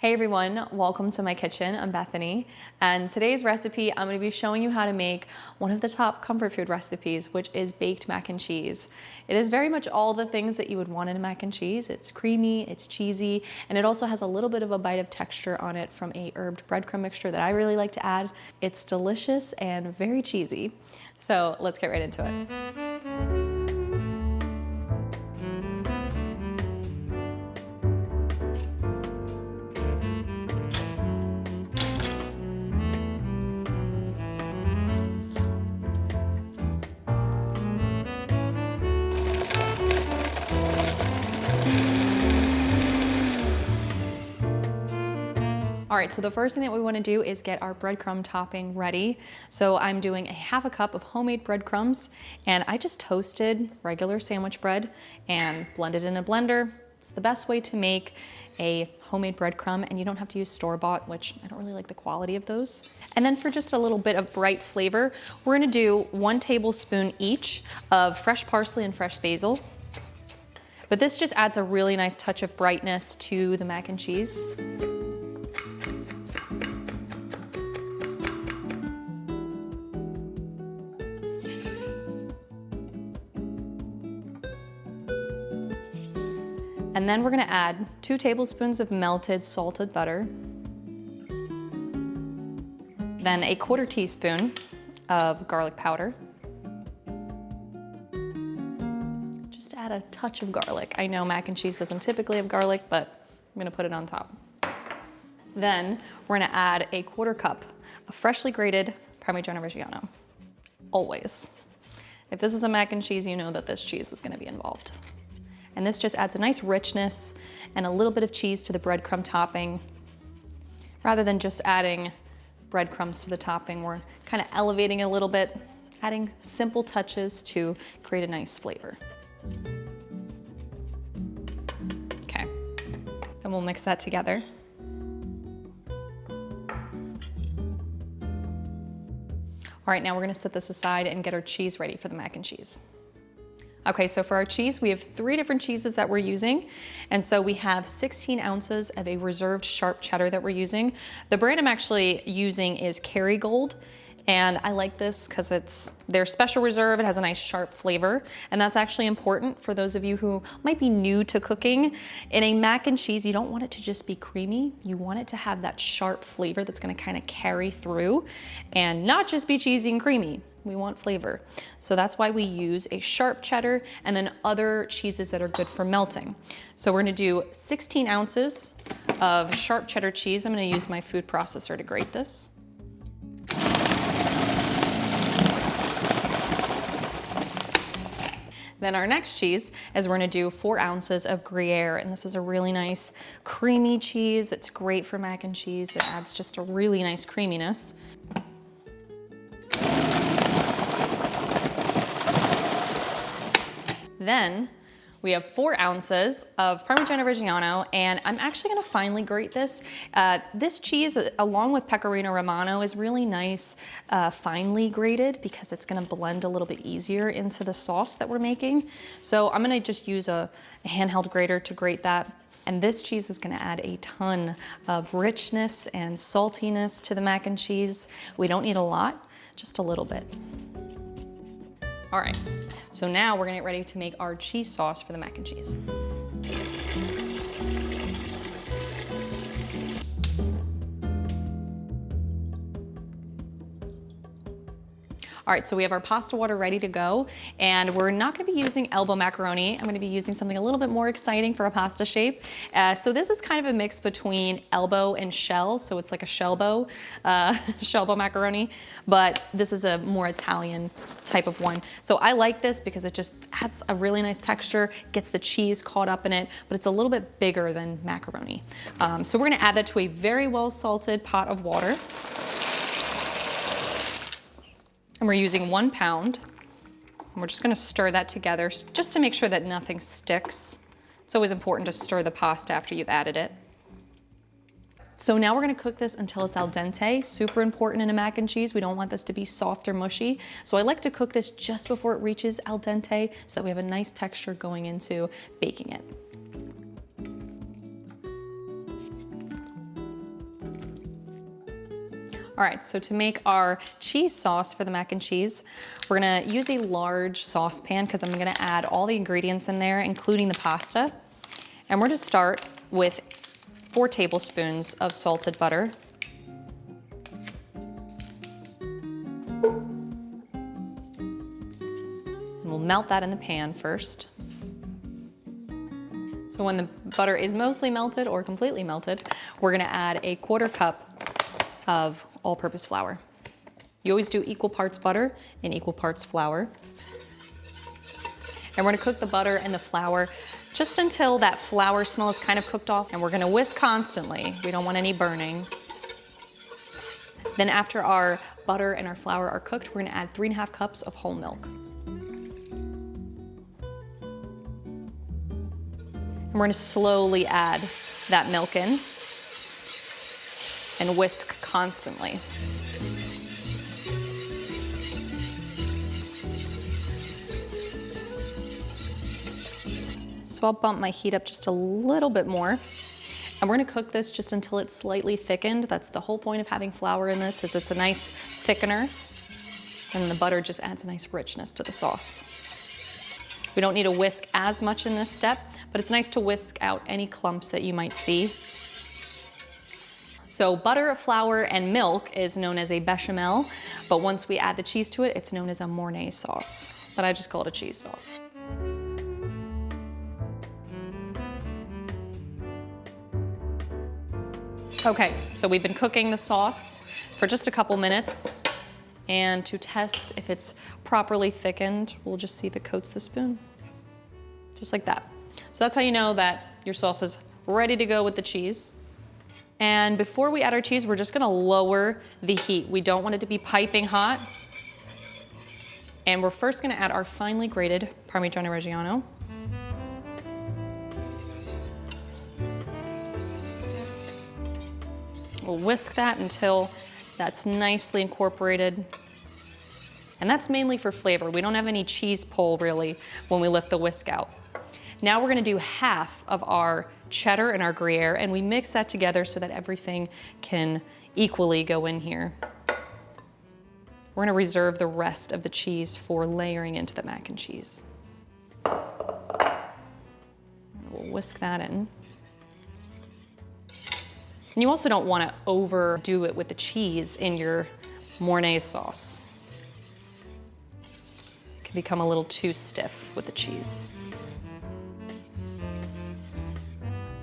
Hey everyone, welcome to my kitchen. I'm Bethany, and today's recipe I'm going to be showing you how to make one of the top comfort food recipes, which is baked mac and cheese. It is very much all the things that you would want in a mac and cheese. It's creamy, it's cheesy, and it also has a little bit of a bite of texture on it from a herbed breadcrumb mixture that I really like to add. It's delicious and very cheesy. So let's get right into it. All right, so the first thing that we want to do is get our breadcrumb topping ready. So I'm doing a half a cup of homemade breadcrumbs, and I just toasted regular sandwich bread and blended in a blender. It's the best way to make a homemade breadcrumb, and you don't have to use store-bought, which I don't really like the quality of those. And then for just a little bit of bright flavor, we're gonna do 1 tablespoon each of fresh parsley and fresh basil. But this just adds a really nice touch of brightness to the mac and cheese. And then we're gonna add 2 tablespoons of melted salted butter, then a 1/4 teaspoon of garlic powder. Just add a touch of garlic. I know mac and cheese doesn't typically have garlic, but I'm gonna put it on top. Then we're gonna add a 1/4 cup of freshly grated Parmigiano Reggiano. Always. If this is a mac and cheese, you know that this cheese is gonna be involved. And this just adds a nice richness and a little bit of cheese to the breadcrumb topping. Rather than just adding breadcrumbs to the topping, we're kind of elevating it a little bit, adding simple touches to create a nice flavor. Okay, then we'll mix that together. All right, now we're gonna set this aside and get our cheese ready for the mac and cheese. Okay, so for our cheese, we have 3 different cheeses that we're using. And so we have 16 ounces of a reserved sharp cheddar that we're using. The brand I'm actually using is Kerrygold. And I like this because it's their special reserve. It has a nice sharp flavor. And that's actually important for those of you who might be new to cooking. In a mac and cheese, you don't want it to just be creamy. You want it to have that sharp flavor that's gonna kind of carry through and not just be cheesy and creamy. We want flavor. So that's why we use a sharp cheddar and then other cheeses that are good for melting. So we're gonna do 16 ounces of sharp cheddar cheese. I'm gonna use my food processor to grate this. Then our next cheese is we're gonna do 4 ounces of Gruyère, and this is a really nice creamy cheese. It's great for mac and cheese. It adds just a really nice creaminess. Then we have 4 ounces of Parmigiano Reggiano, and I'm actually gonna finely grate this. This cheese, along with Pecorino Romano, is really nice finely grated because it's gonna blend a little bit easier into the sauce that we're making. So I'm gonna just use a handheld grater to grate that. And this cheese is gonna add a ton of richness and saltiness to the mac and cheese. We don't need a lot, just a little bit. All right, so now we're gonna get ready to make our cheese sauce for the mac and cheese. All right, so we have our pasta water ready to go, and we're not gonna be using elbow macaroni. I'm gonna be using something a little bit more exciting for a pasta shape. So this is kind of a mix between elbow and shell, so it's like a shellbow, shellbow macaroni, but this is a more Italian type of one. So I like this because it just adds a really nice texture, gets the cheese caught up in it, but it's a little bit bigger than macaroni. So we're gonna add that to a very well salted pot of water. And we're using 1 pound. And we're just gonna stir that together just to make sure that nothing sticks. It's always important to stir the pasta after you've added it. So now we're gonna cook this until it's al dente. Super important in a mac and cheese. We don't want this to be soft or mushy. So I like to cook this just before it reaches al dente so that we have a nice texture going into baking it. All right, so to make our cheese sauce for the mac and cheese, we're gonna use a large saucepan because I'm gonna add all the ingredients in there, including the pasta. And we're gonna start with 4 tablespoons of salted butter. And we'll melt that in the pan first. So when the butter is mostly melted or completely melted, we're gonna add a 1/4 cup of all-purpose flour. You always do equal parts butter and equal parts flour. And we're gonna cook the butter and the flour just until that flour smell is kind of cooked off, and we're gonna whisk constantly. We don't want any burning. Then after our butter and our flour are cooked, we're gonna add 3½ cups of whole milk. And we're gonna slowly add that milk in and whisk constantly. So I'll bump my heat up just a little bit more. And we're gonna cook this just until it's slightly thickened. That's the whole point of having flour in this, is it's a nice thickener. And the butter just adds a nice richness to the sauce. We don't need to whisk as much in this step, but it's nice to whisk out any clumps that you might see. So butter, flour, and milk is known as a bechamel, but once we add the cheese to it, it's known as a Mornay sauce. But I just call it a cheese sauce. Okay, so we've been cooking the sauce for just a couple minutes, and to test if it's properly thickened, we'll just see if it coats the spoon. Just like that. So that's how you know that your sauce is ready to go with the cheese. And before we add our cheese, we're just gonna lower the heat. We don't want it to be piping hot. And we're first gonna add our finely grated Parmigiano Reggiano. We'll whisk that until that's nicely incorporated. And that's mainly for flavor. We don't have any cheese pull really when we lift the whisk out. Now we're gonna do half of our cheddar and our Gruyère, and we mix that together so that everything can equally go in here. We're gonna reserve the rest of the cheese for layering into the mac and cheese. We'll whisk that in. And you also don't wanna overdo it with the cheese in your Mornay sauce. It can become a little too stiff with the cheese.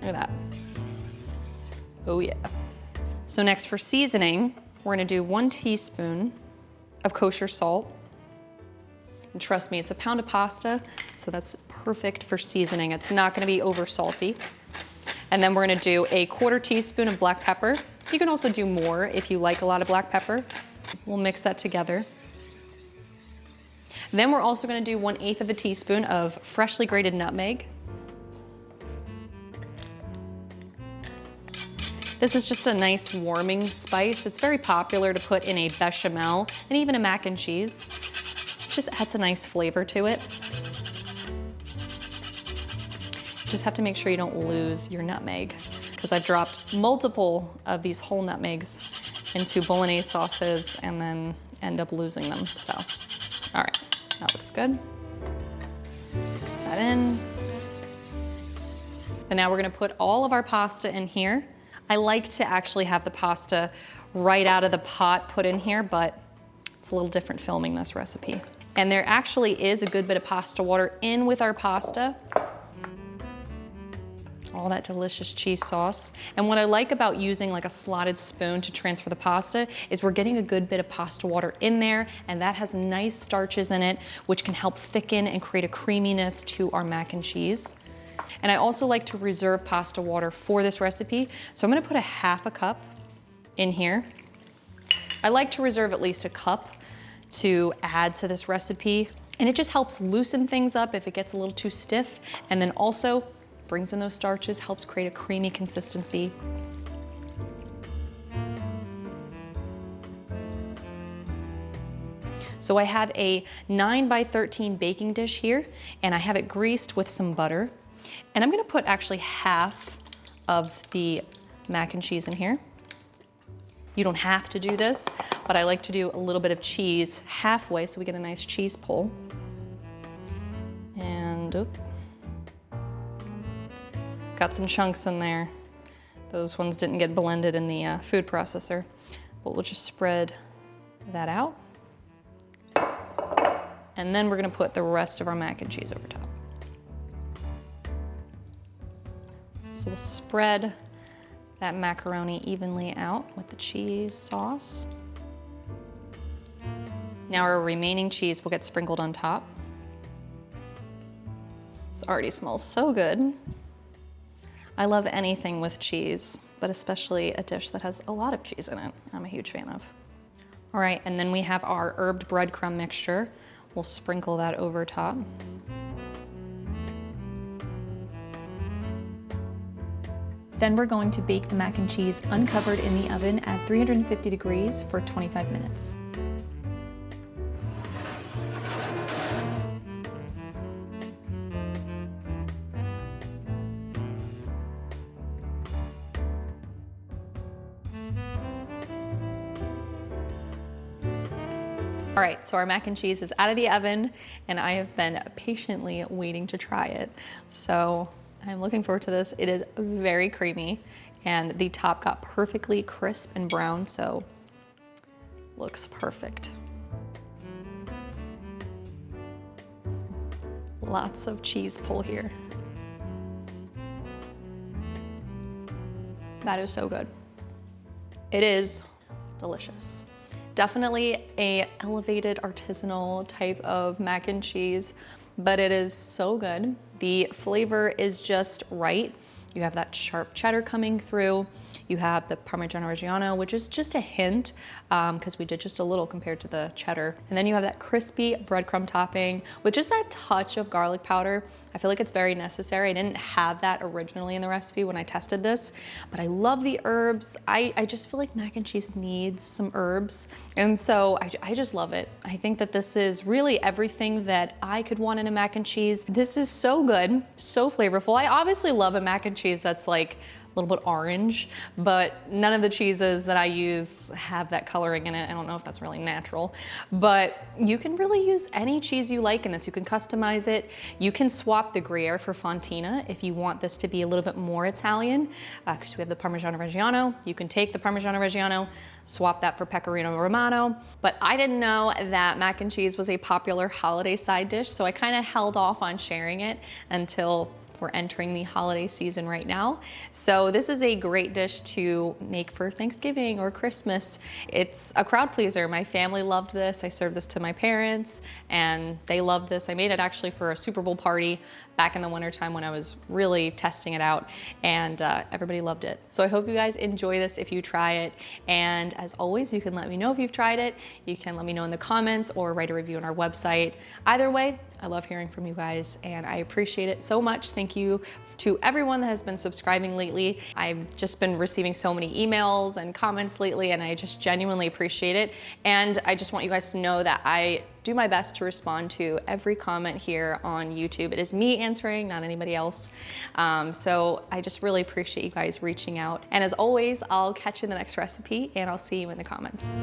Look at that. Oh yeah. So next for seasoning, we're gonna do 1 teaspoon of kosher salt. And trust me, it's a pound of pasta, so that's perfect for seasoning. It's not gonna be over salty. And then we're gonna do a 1/4 teaspoon of black pepper. You can also do more if you like a lot of black pepper. We'll mix that together. Then we're also gonna do 1/8 of a teaspoon of freshly grated nutmeg. This is just a nice warming spice. It's very popular to put in a bechamel and even a mac and cheese. Just adds a nice flavor to it. Just have to make sure you don't lose your nutmeg, because I've dropped multiple of these whole nutmegs into bolognese sauces and then end up losing them, so. All right, that looks good. Mix that in. And now we're gonna put all of our pasta in here. I like to actually have the pasta right out of the pot put in here, but it's a little different filming this recipe. And there actually is a good bit of pasta water in with our pasta. All that delicious cheese sauce. And what I like about using like a slotted spoon to transfer the pasta is we're getting a good bit of pasta water in there, and that has nice starches in it, which can help thicken and create a creaminess to our mac and cheese. And I also like to reserve pasta water for this recipe. So I'm gonna put a 1/2 cup in here. I like to reserve at least a cup to add to this recipe. And it just helps loosen things up if it gets a little too stiff. And then also brings in those starches, helps create a creamy consistency. So I have a 9x13 baking dish here, and I have it greased with some butter. And I'm gonna put actually half of the mac and cheese in here. You don't have to do this, but I like to do a little bit of cheese halfway so we get a nice cheese pull. And oop. Got some chunks in there. Those ones didn't get blended in the food processor, but we'll just spread that out. And then we're gonna put the rest of our mac and cheese over top. So we'll spread that macaroni evenly out with the cheese sauce. Now our remaining cheese will get sprinkled on top. This already smells so good. I love anything with cheese, but especially a dish that has a lot of cheese in it. I'm a huge fan of. All right, and then we have our herbed breadcrumb mixture. We'll sprinkle that over top. Then we're going to bake the mac and cheese uncovered in the oven at 350 degrees for 25 minutes. All right, so our mac and cheese is out of the oven and I have been patiently waiting to try it. So I'm looking forward to this. It is very creamy and the top got perfectly crisp and brown, so looks perfect. Lots of cheese pull here. That is so good. It is delicious. Definitely a elevated artisanal type of mac and cheese, but it is so good. The flavor is just right. You have that sharp cheddar coming through. You have the Parmigiano Reggiano, which is just a hint because we did just a little compared to the cheddar. And then you have that crispy breadcrumb topping with just that touch of garlic powder. I feel like it's very necessary. I didn't have that originally in the recipe when I tested this, but I love the herbs. I just feel like mac and cheese needs some herbs. And so I just love it. I think that this is really everything that I could want in a mac and cheese. This is so good, so flavorful. I obviously love a mac and cheese that's like a little bit orange, but none of the cheeses that I use have that coloring in it. I don't know if that's really natural, but you can really use any cheese you like in this. You can customize it. You can swap the Gruyère for Fontina if you want this to be a little bit more Italian, because we have the Parmigiano Reggiano. You can take the Parmigiano Reggiano, swap that for Pecorino Romano. But I didn't know that mac and cheese was a popular holiday side dish, so I kind of held off on sharing it until we're entering the holiday season right now. So this is a great dish to make for Thanksgiving or Christmas. It's a crowd pleaser. My family loved this. I served this to my parents and they loved this. I made it actually for a Super Bowl party back in the wintertime when I was really testing it out, and everybody loved it. So I hope you guys enjoy this if you try it. And as always, you can let me know if you've tried it. You can let me know in the comments or write a review on our website. Either way, I love hearing from you guys and I appreciate it so much. Thank you to everyone that has been subscribing lately. I've just been receiving so many emails and comments lately and I just genuinely appreciate it. And I just want you guys to know that I do my best to respond to every comment here on YouTube. It is me answering, not anybody else. So I just really appreciate you guys reaching out. And as always, I'll catch you in the next recipe and I'll see you in the comments.